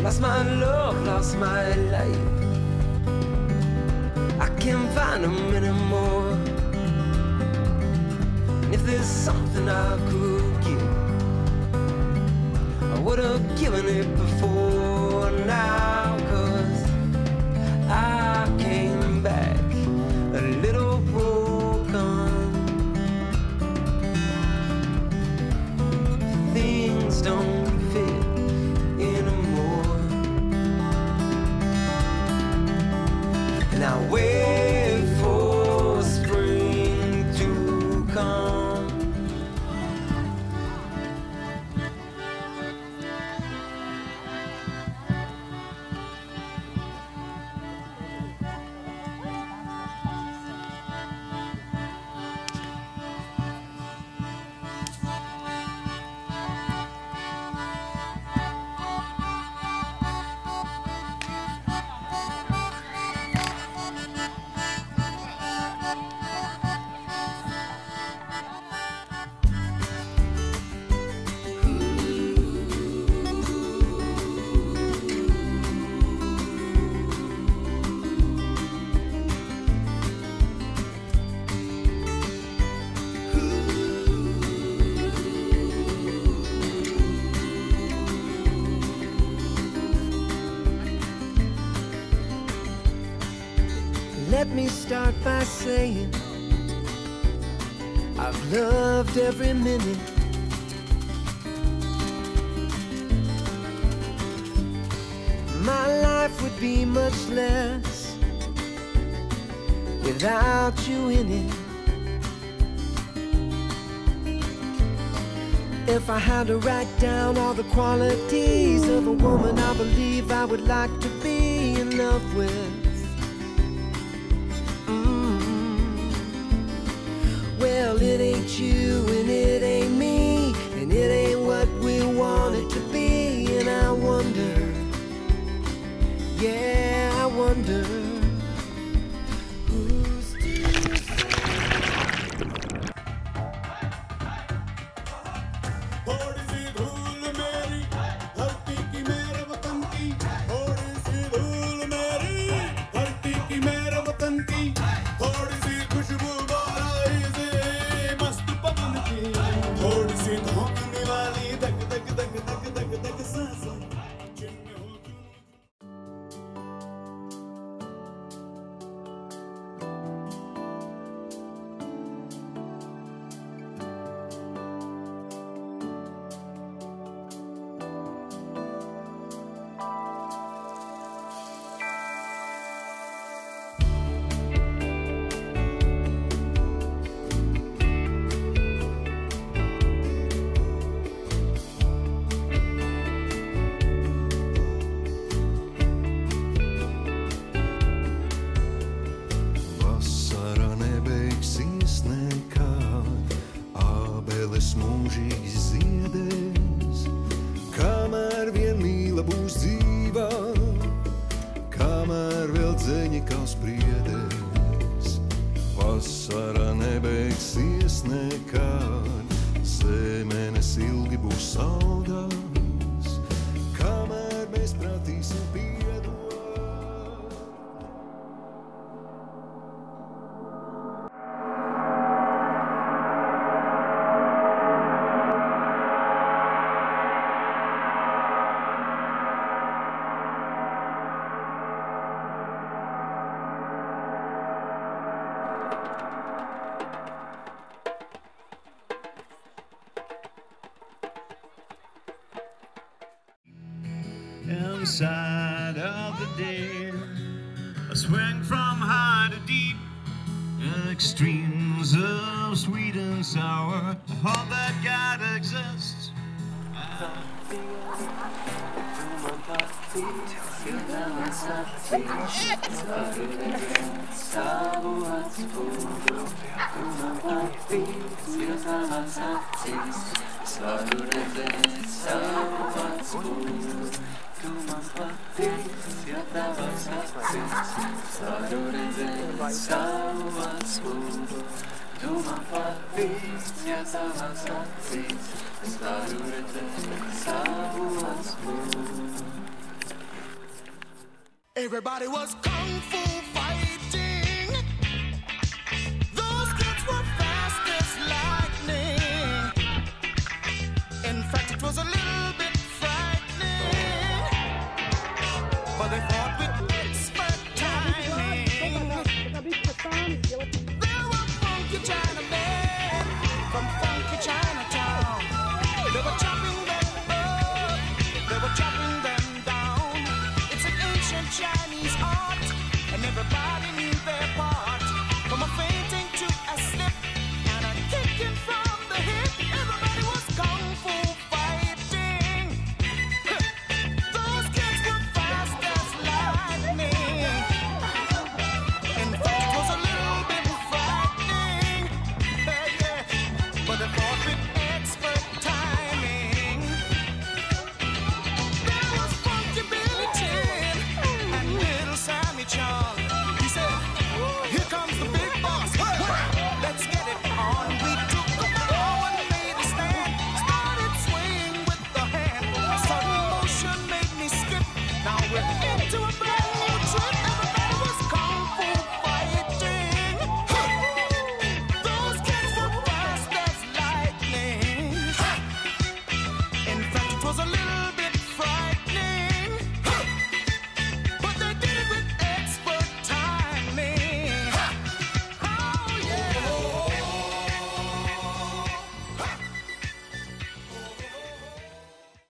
Lost my love, lost my life. I can't find them anymore. And if there's something I could give, I would have given it before now. 'Cause I came back a little broken. Things don't fit anymore, and I wait for spring to come. Let me start by saying I've loved every minute. My life would be much less without you in it. If I had to write down all the qualities of a woman I believe I would like to be in love with, well, it ain't you and it ain't me, and it ain't what we want it to be. And I wonder, yeah, I wonder who's to say. थोड़ी सी धूल मेरी धरती की मेरे वतन की, थोड़ी सी धूल मेरी धरती की मेरे वतन की, थोड़ी सी खुशबू बाराई से मस्त पवन की, थोड़ी सी धोखने वाली धक धक धक धक धक धक सांसें जिनमें हो तुम। Vasara nebeigsies nekad, ābeles mūžīgi ziedēs, kamēr vien mīla būs dzīvā, kamēr vēl dzeņi kā spriedēs. Vasara nebeigsies nekad, zemenes ilgi būs saldās, kamēr mēs pratīsim piedot. Inside of the dead, I swing from high to deep, extremes of sweet and sour. All that God exists. Everybody was kung fu fighting. Those kids were fast as lightning. In fact, it was a little bit frightening, but they fought with expert timing. There were funky Chinamen from funky Chinatown. They were chopping them up, they were chopping them down. It's an ancient Chinese art, and everybody knew their part. From a fainting to a slip and a kicking from the hip, everybody was kung fu fighting. Those kids were fast as lightning. In fact, it was a little bit frightening, yeah, but they fought with expert timing. There was Funky Billy Chin and Little Sammy Chung. He said, "Here comes the big boss. Let's get it on." We took the ball and made a stand. Started swinging with the hand. Sudden motion made me skip. Now we're into a brand new trick. Everybody was kung fu fighting. Those kids were fast as lightning. In fact, it was a little